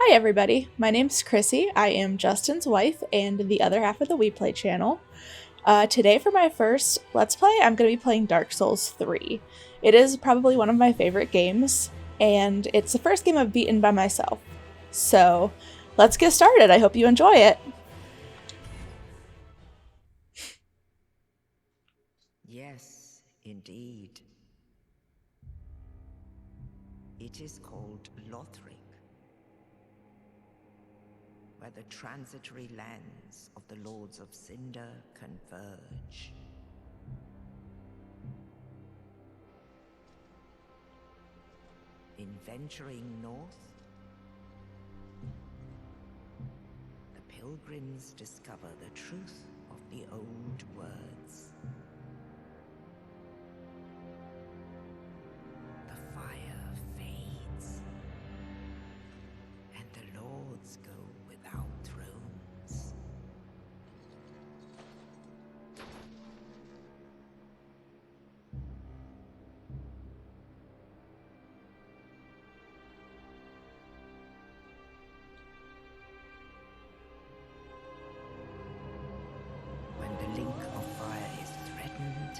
Hi everybody, my name's Chrissy. I am Justin's wife and the other half of the We Play channel. Today for my first Let's Play, I'm going to be playing Dark Souls 3. It is probably one of my favorite games, and it's the first game I've beaten by myself. So, let's get started. I hope you enjoy it. Yes, indeed. It is called Lothric, where the transitory lands of the Lords of Cinder converge. In venturing north, the pilgrims discover the truth of the old words. The fire fades, and the lords go without thrones. When the link of fire is threatened,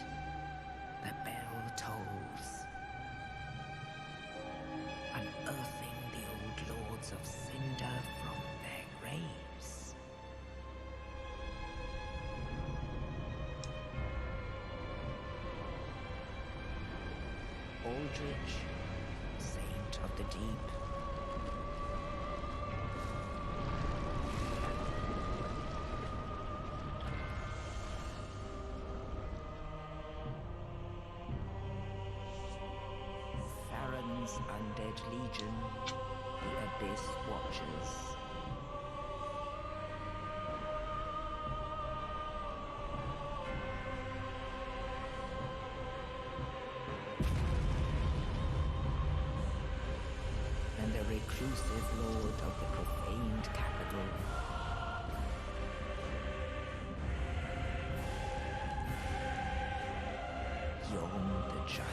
the bell tolls, unearthing the old lords of Cinder from their graves. Aldrich, Saint of the Deep. Farron's Undead Legion, the Abyss Watchers. And the reclusive lord of the profaned capital. Yon the Giant.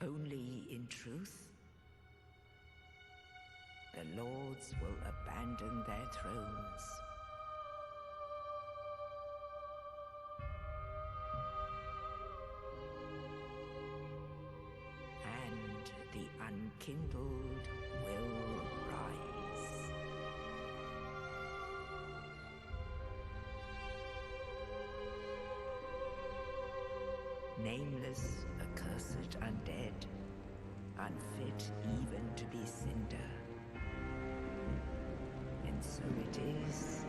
Only in truth, the lords will abandon their thrones. And the unkindled will rise. Nameless, accursed undead, unfit even to be cinder. And so it is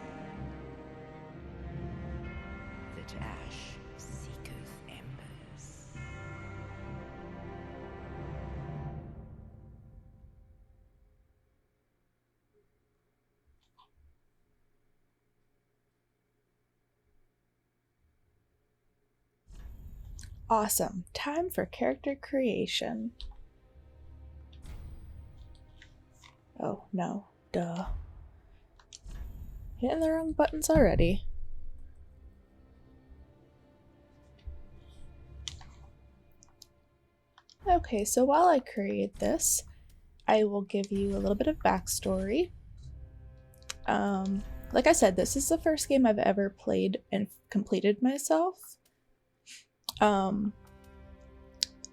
that ash seeketh embers. Awesome. Time for character creation. Oh, no. Duh. Hitting the wrong buttons already. Okay, so while I create this, I will give you a little bit of backstory. Like I said, this is the first game I've ever played and completed myself.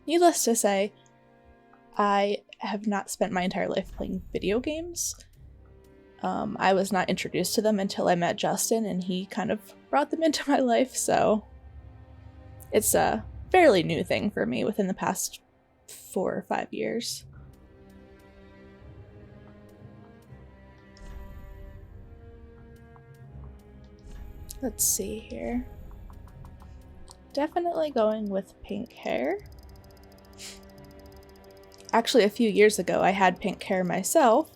Needless to say, I have not spent my entire life playing video games. I was not introduced to them until I met Justin, and he kind of brought them into my life, so it's a fairly new thing for me within the past 4 or 5 years. Let's see here. Definitely going with pink hair. Actually, a few years ago I had pink hair myself,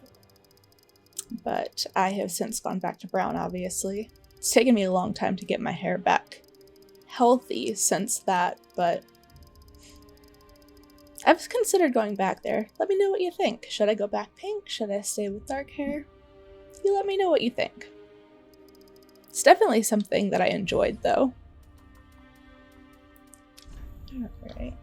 but I have since gone back to brown, obviously. It's taken me a long time to get my hair back healthy since that, but I've considered going back there. Let me know what you think. Should I go back pink? Should I stay with dark hair? You let me know what you think. It's definitely something that I enjoyed, though. Alright.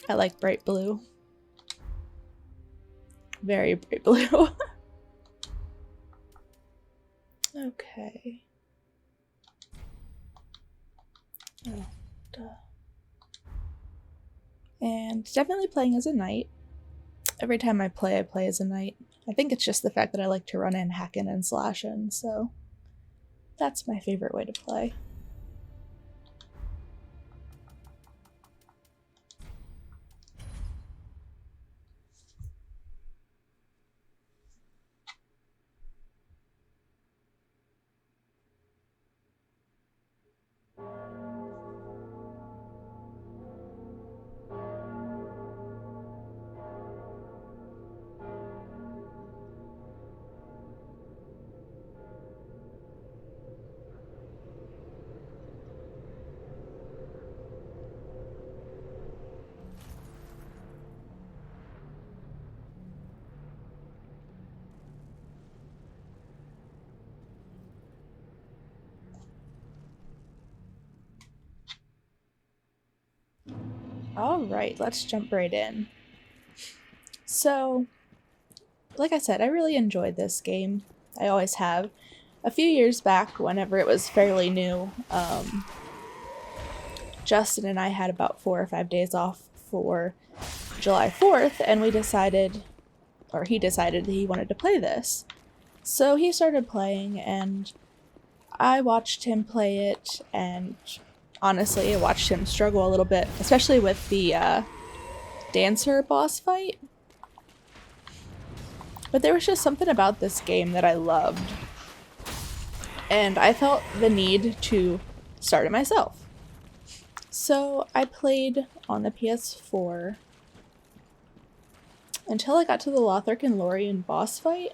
I like bright blue. Very bright blue. Okay. Oh, duh. And definitely playing as a knight. Every time I play as a knight. I think it's just the fact that I like to run in, hack in, and slash in, so that's my favorite way to play. Alright, let's jump right in. So, like I said, I really enjoyed this game. I always have. A few years back, whenever it was fairly new, Justin and I had about 4 or 5 days off for July 4th, and we decided, or he decided that he wanted to play this. So he started playing, and I watched him play it, and honestly, I watched him struggle a little bit, especially with the dancer boss fight. But there was just something about this game that I loved, and I felt the need to start it myself. So I played on the PS4 until I got to the Lothric and Lorien boss fight,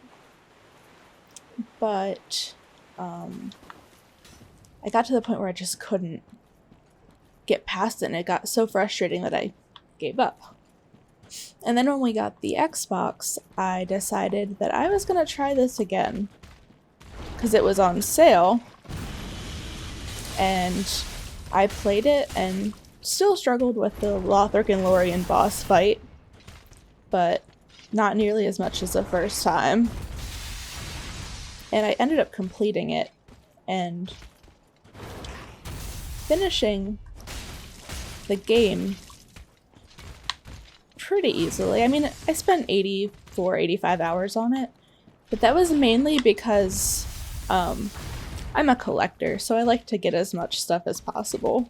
but I got to the point where I just couldn't get past it, and it got so frustrating that I gave up. And then when we got the Xbox, I decided that I was going to try this again, because it was on sale, and I played it and still struggled with the Lothric and Lorien boss fight, but not nearly as much as the first time. And I ended up completing it and finishing the game pretty easily. I mean, I spent 84, 85 hours on it, but that was mainly because I'm a collector, so I like to get as much stuff as possible.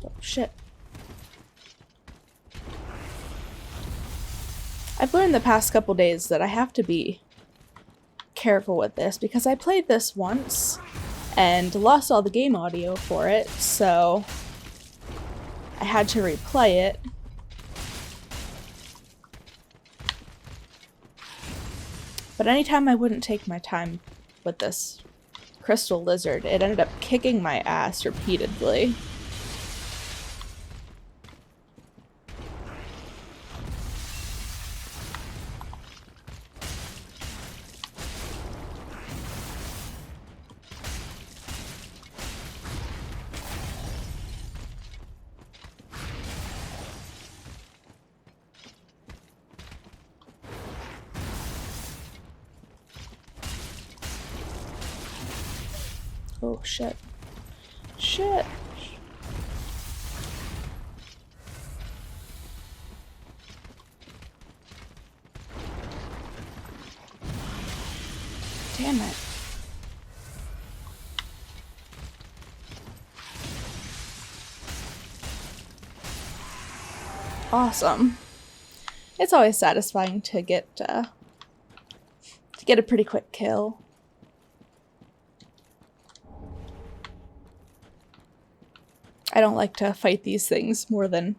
Oh, shit. I've learned the past couple days that I have to be careful with this, because I played this once and lost all the game audio for it, so I had to replay it. But anytime I wouldn't take my time with this crystal lizard, it ended up kicking my ass repeatedly. Oh, shit. Shit! Damn it. Awesome. It's always satisfying to get a pretty quick kill. I don't like to fight these things more than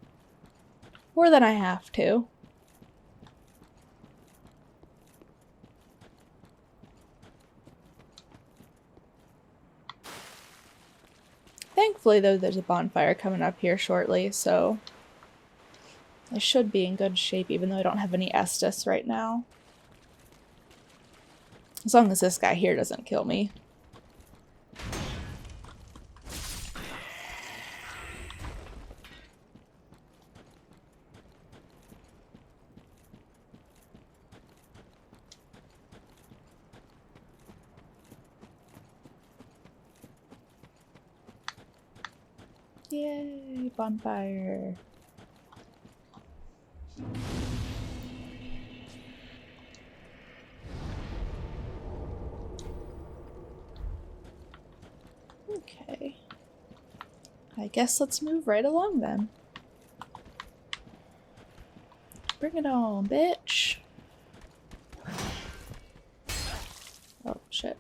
I have to. Thankfully, though, there's a bonfire coming up here shortly, so I should be in good shape, even though I don't have any Estus right now. As long as this guy here doesn't kill me. Yay, bonfire. Okay. I guess let's move right along then. Bring it on, bitch. Oh, shit.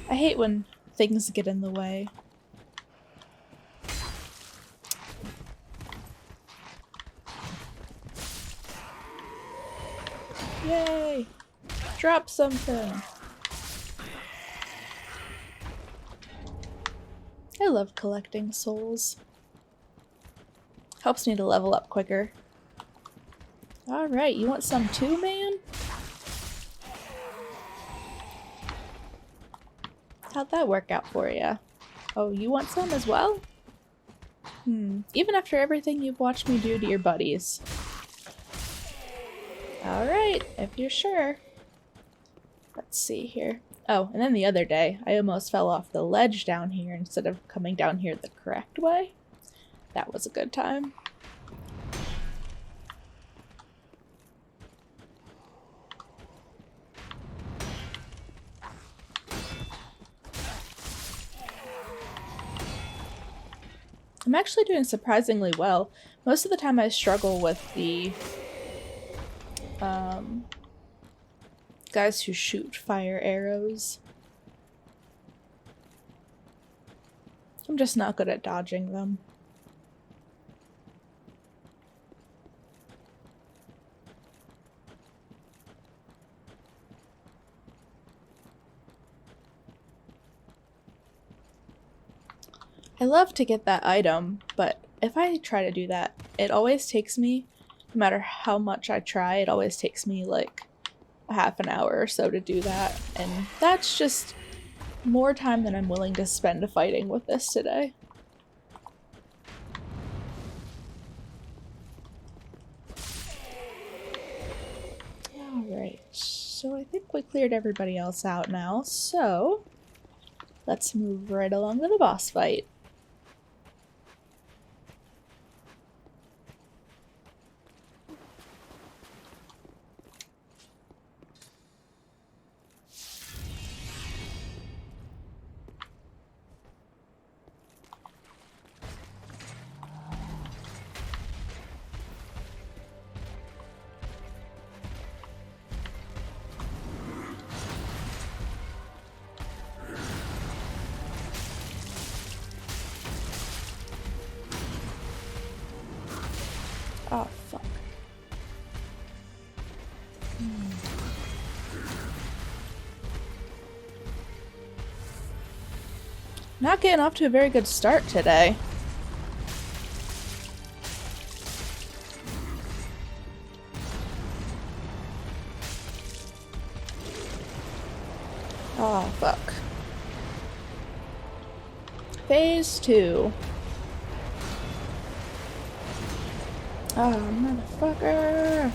I hate when things get in the way. Yay! Drop something! I love collecting souls. Helps me to level up quicker. Alright, you want some too, man? How'd that work out for you? Oh, you want some as well? Even after everything you've watched me do to your buddies. Alright, if you're sure. Let's see here. Oh, and then the other day, I almost fell off the ledge down here instead of coming down here the correct way. That was a good time. I'm actually doing surprisingly well. Most of the time I struggle with the guys who shoot fire arrows. I'm just not good at dodging them. I love to get that item, but if I try to do that, it always takes me, no matter how much I try, it always takes me like a half an hour or so to do that, and that's just more time than I'm willing to spend fighting with this today. Alright, so I think we cleared everybody else out now, so let's move right along to the boss fight. Oh, fuck. Not getting off to a very good start today. Oh, fuck. Phase 2. Oh, motherfucker!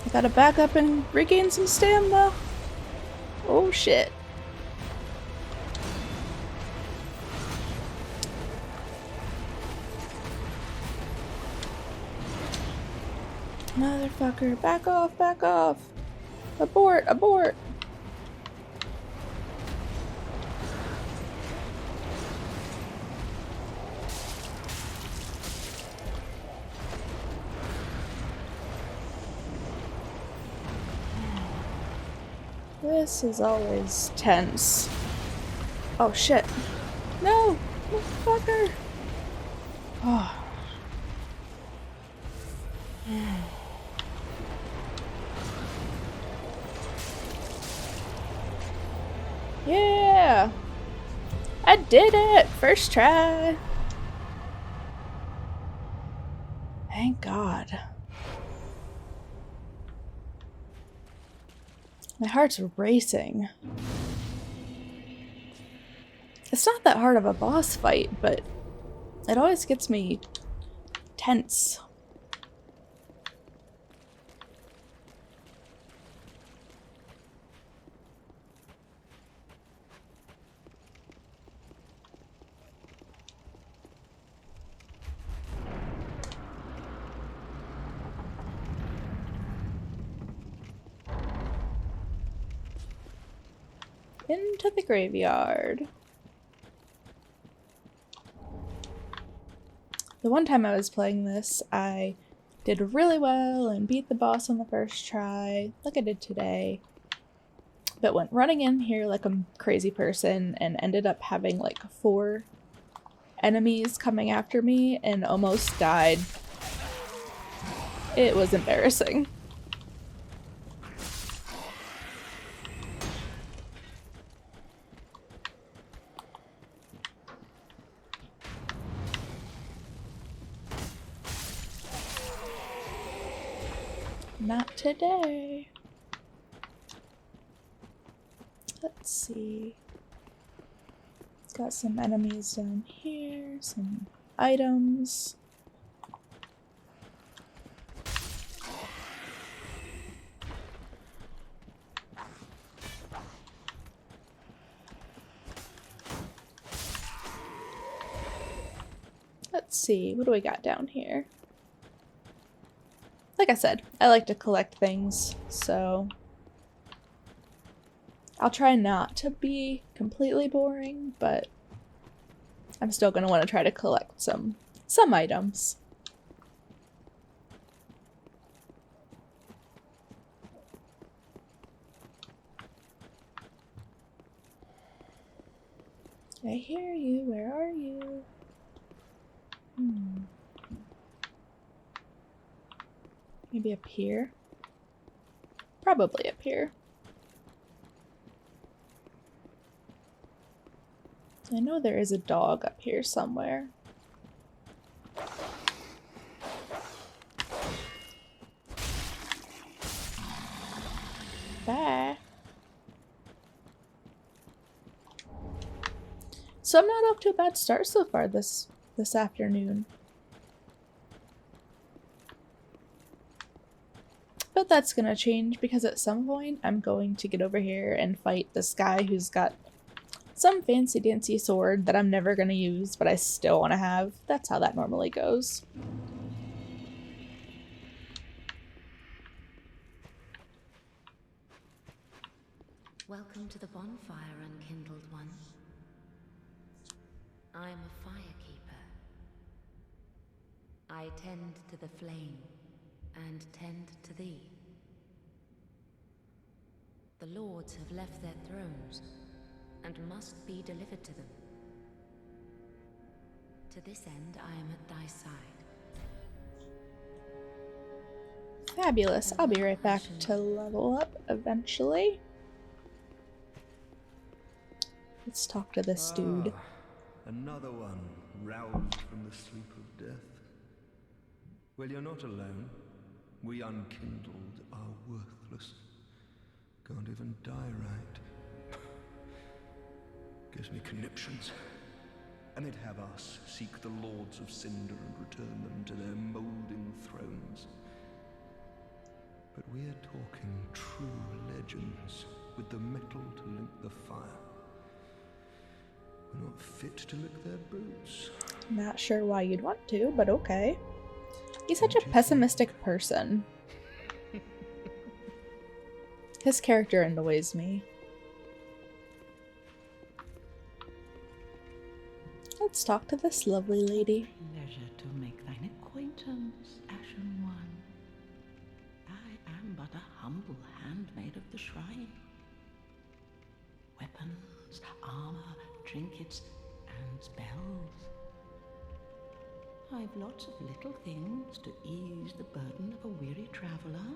I gotta back up and regain some stamina. Oh shit. Motherfucker, back off, back off! Abort, abort! This is always tense. Oh shit. No! Motherfucker! Oh. Yeah! I did it! First try! Thank God. My heart's racing. It's not that hard of a boss fight, but it always gets me tense. Into the graveyard. The one time I was playing this, I did really well and beat the boss on the first try, like I did today. But went running in here like a crazy person and ended up having like 4 enemies coming after me and almost died. It was embarrassing. Not today. Let's see. It's got some enemies down here, some items. Let's see, what do we got down here? Like I said, I like to collect things, so I'll try not to be completely boring, but I'm still going to want to try to collect some items. I hear you, where are you? Maybe up here? Probably up here. I know there is a dog up here somewhere. Bye. So I'm not off to a bad start so far this afternoon. But that's gonna change because at some point I'm going to get over here and fight this guy who's got some fancy dancy sword that I'm never gonna use, but I still want to have. That's how that normally goes. Welcome to the bonfire, unkindled one. I am a firekeeper. I tend to the flame and tend to thee. The lords have left their thrones and must be delivered to them. To this end, I am at thy side. Fabulous. I'll be right back to level up eventually. Let's talk to this dude. Another one roused from the sleep of death. Well, you're not alone. We unkindled are worthless. Can't even die right. Gives me conniptions. And they'd have us seek the Lords of Cinder and return them to their moulding thrones. But we're talking true legends with the metal to link the fire. We're not fit to lick their boots. Not sure why you'd want to, but okay. He's such a pessimistic person. His character annoys me. Let's talk to this lovely lady. Pleasure to make thine acquaintance, Ashen One. I am but a humble handmaid of the shrine. Weapons, armor, trinkets, and spells. I've lots of little things to ease the burden of a weary traveler.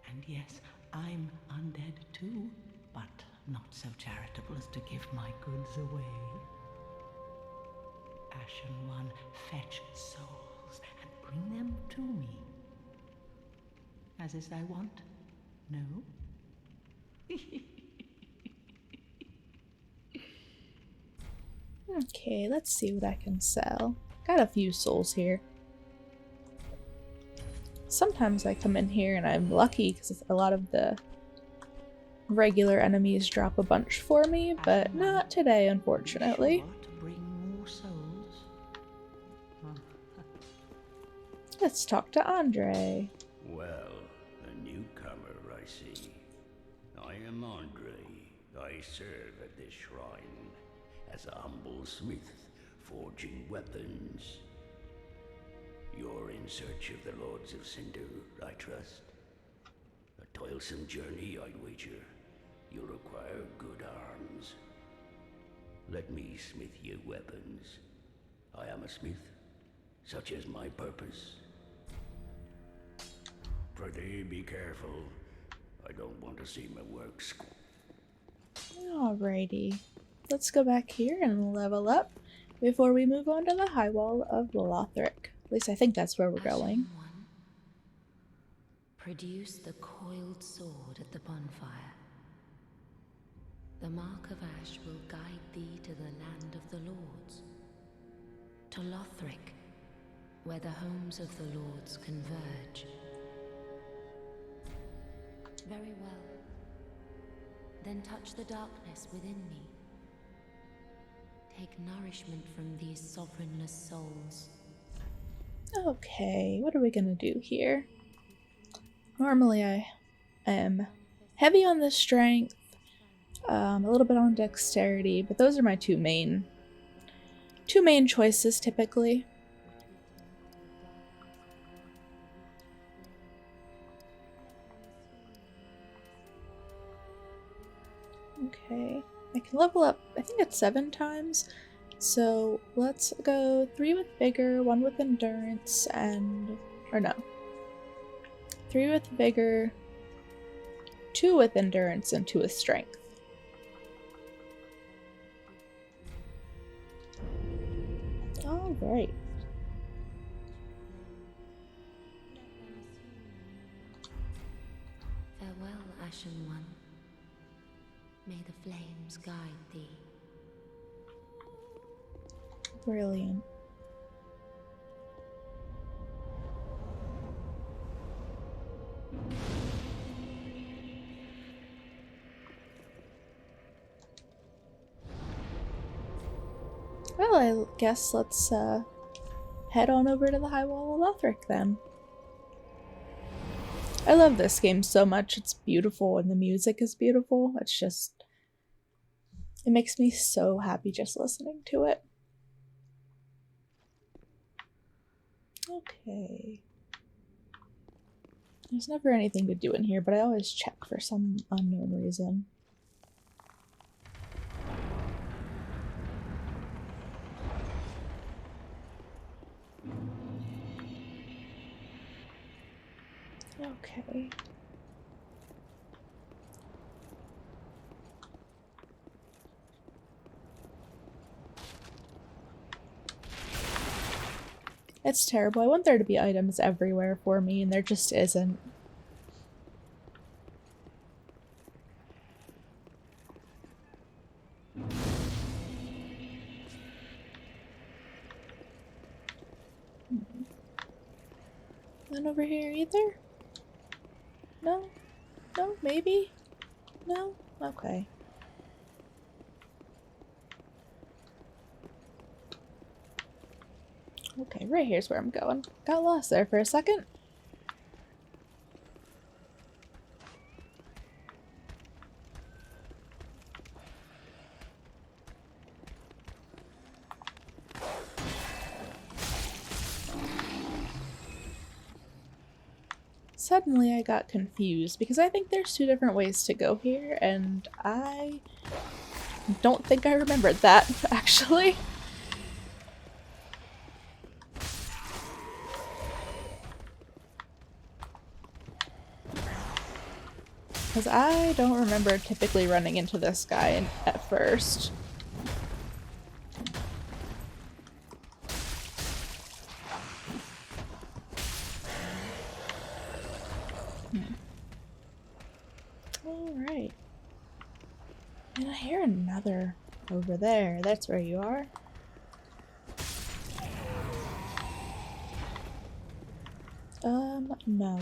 And yes, I'm undead too, but not so charitable as to give my goods away. Ashen One, fetch souls and bring them to me. As is thy wont? No? Okay, let's see what I can sell. Got a few souls here. Sometimes I come in here and I'm lucky because a lot of the regular enemies drop a bunch for me, but not today, unfortunately. Sure to bring more souls. Let's talk to Andre. Well, a newcomer, I see. I am Andre. I serve at this shrine as a humble smith, forging weapons. You're in search of the Lords of Cinder, I trust. A toilsome journey, I'd wager. You'll require good arms. Let me smith you weapons. I am a smith, such is my purpose. Prithee, be careful. I don't want to see my work Alrighty. Let's go back here and level up before we move on to the High Wall of Lothric. At least I think that's where we're going. Ashen One, produce the coiled sword at the bonfire. The mark of ash will guide thee to the land of the Lords. To Lothric, where the homes of the Lords converge. Very well. Then touch the darkness within me. Take nourishment from these sovereignless souls. Okay, what are we gonna do here? Normally I am heavy on the strength, a little bit on dexterity, but those are my two main choices typically. Okay, I can level up, I think it's 7 times. So let's go 3 with vigor, 1 with endurance, and, or no, 3 with vigor, 2 with endurance, and 2 with strength. Alright. Farewell, Ashen One. May the flames guide thee. Brilliant. Well, I guess let's head on over to the High Wall of Lothric then. I love this game so much. It's beautiful and the music is beautiful. It's just, it makes me so happy just listening to it. Okay. There's never anything to do in here, but I always check for some unknown reason. Okay. It's terrible. I want there to be items everywhere for me, and there just isn't. None over here either? No? No? Maybe? No? Okay. Okay, right here's where I'm going. Got lost there for a second. suddenly I got confused because I think there's two different ways to go here, and I don't think I remembered that, actually. Because I don't remember typically running into this guy at first. Alright. And I hear another over there. That's where you are. No.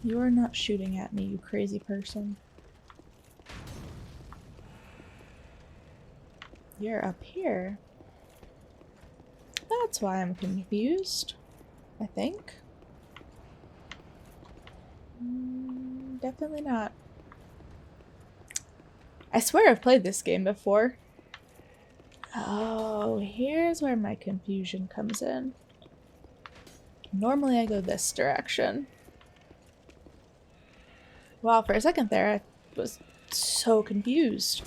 You are not shooting at me, you crazy person. You're up here. That's why I'm confused. I think. Definitely not. I swear I've played this game before. Oh, here's where my confusion comes in. Normally I go this direction. Wow, for a second there I was so confused.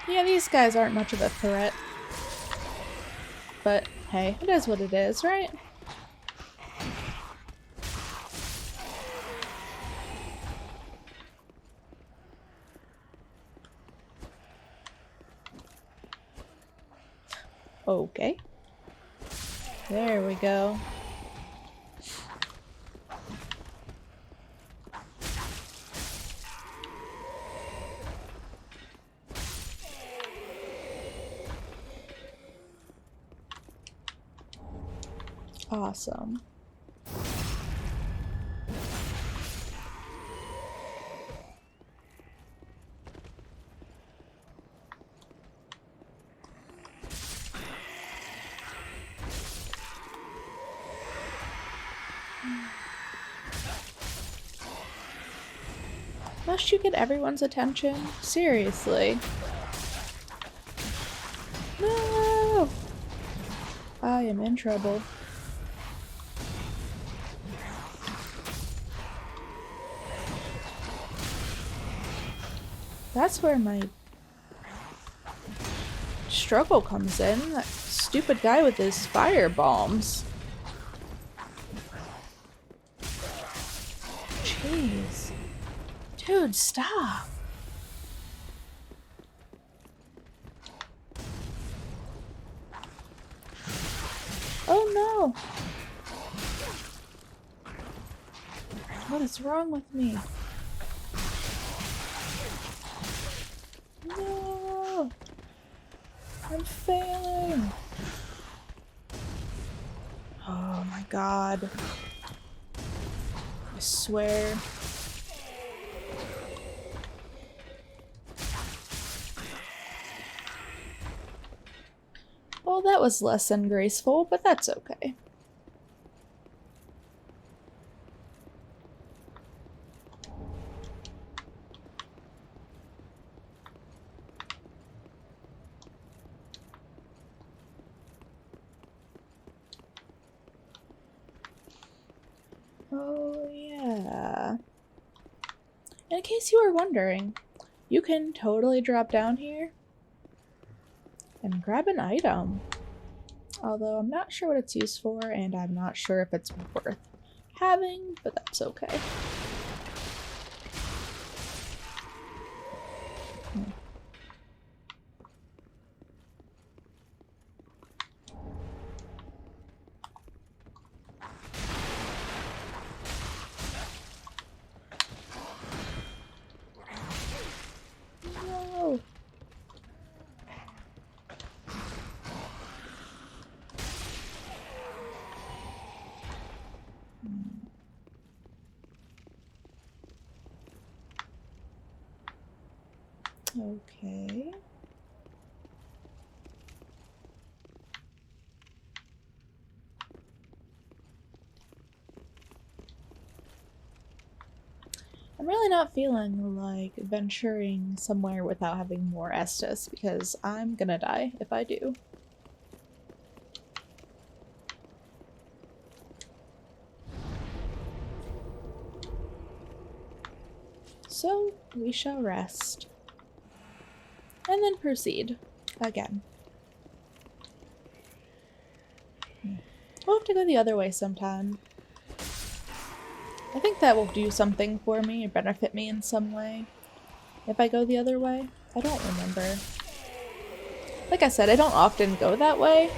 Yeah, these guys aren't much of a threat. But hey, it is what it is, right? Okay. There we go. Awesome. Must you get everyone's attention? Seriously. No! I am in trouble. That's where my struggle comes in. That stupid guy with his fire bombs. Jeez. Dude, stop. Oh no. What is wrong with me? No. I'm failing. Oh my god. I swear. Well, that was less than graceful, but that's okay. Oh, yeah. In case you were wondering, you can totally drop down here and grab an item. Although I'm not sure what it's used for, and I'm not sure if it's worth having, but that's okay. No. Okay. really not feeling like venturing somewhere without having more Estus, because I'm gonna die if I do. So we shall rest. And then proceed again. We'll have to go the other way sometime. I think that will do something for me or benefit me in some way. If I go the other way? I don't remember. Like I said, I don't often go that way.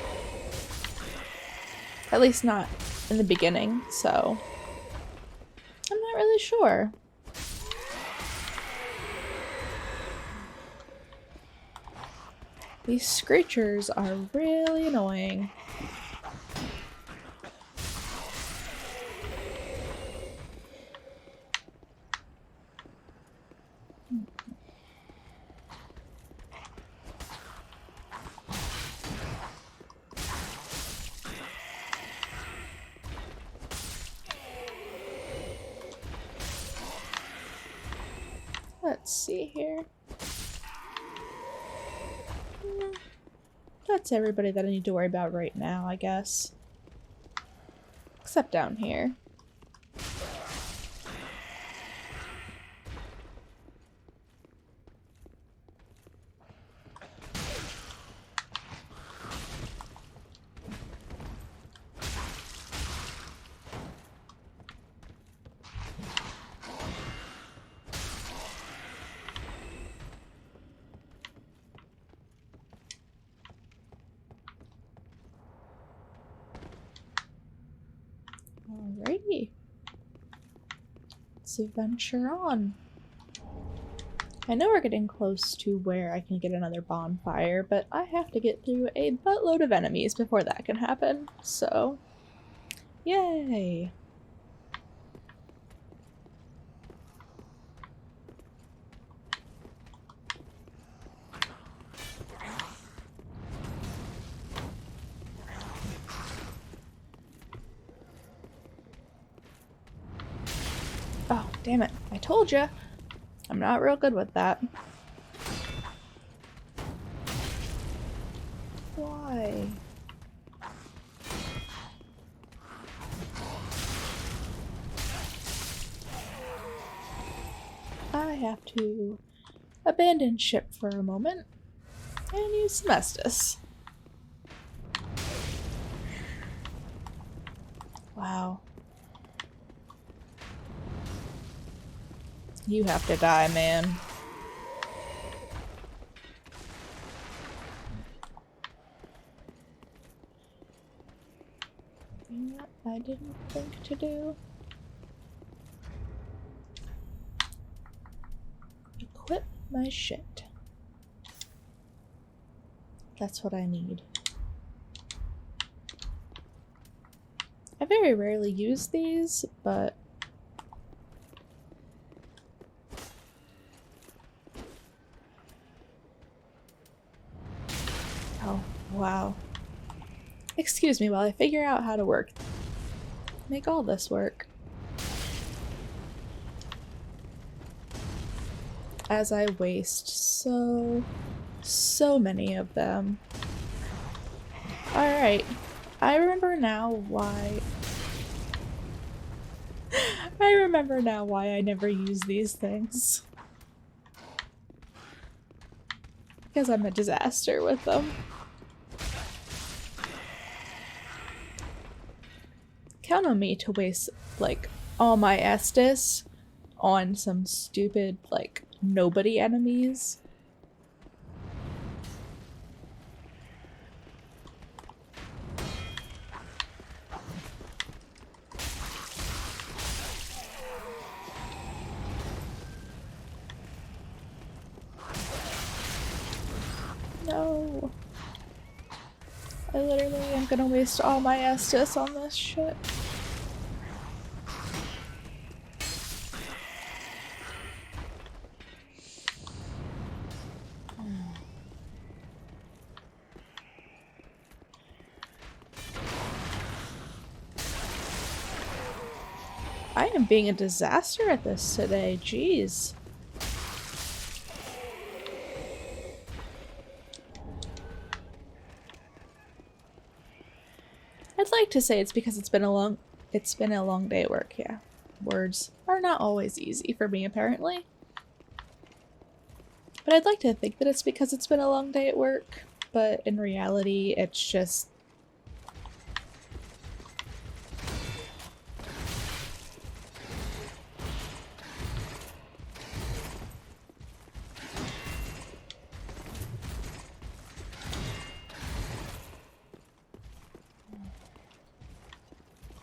At least not in the beginning, so I'm not really sure. These screechers are really annoying. Let's see here. That's everybody that I need to worry about right now, I guess. Except down here. Alrighty. Let's venture on. I know we're getting close to where I can get another bonfire, but I have to get through a buttload of enemies before that can happen, so yay! Oh, damn it. I told ya. I'm not real good with that. Why? I have to abandon ship for a moment and use some Estus. Wow. You have to die, man. You know what I didn't think to do? Equip my shit. That's what I need. I very rarely use these, but oh, wow. Excuse me while I figure out how to make all this work. As I waste so many of them. Alright. I remember now why I never use these things. Because I'm a disaster with them. Count on me to waste, like, all my Estus on some stupid, like, nobody enemies. No. I literally am gonna waste all my Estus on this shit. I I am being a disaster at this today, jeez. I'd like to say it's because it's been a long day at work, yeah. Words are not always easy for me, apparently. But I'd like to think that it's because it's been a long day at work, but in reality, it's just...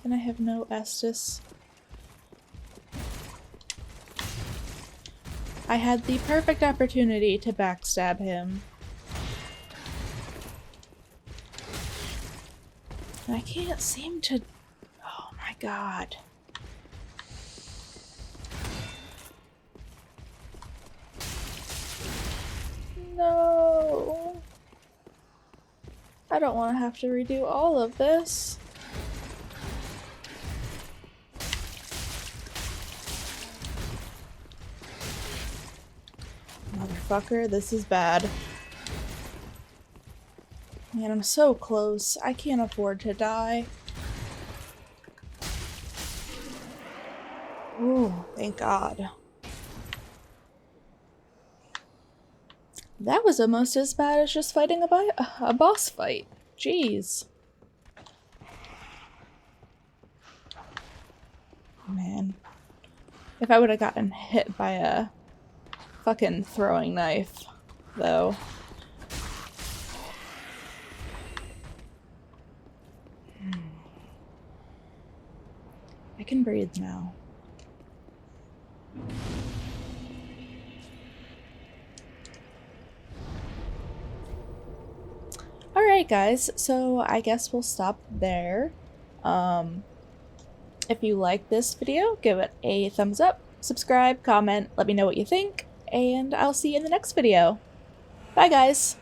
And I have no Estus. I had the perfect opportunity to backstab him. And I can't seem to... Oh my god. No. I don't want to have to redo all of this. Motherfucker, this is bad. Man, I'm so close. I can't afford to die. Ooh, thank God. That was almost as bad as just fighting a boss fight. Jeez. Man. If I would have gotten hit by a fucking throwing knife, though. I can breathe now. Alright guys, so I guess we'll stop there. If you like this video, give it a thumbs up, subscribe, comment, let me know what you think, and I'll see you in the next video. Bye guys!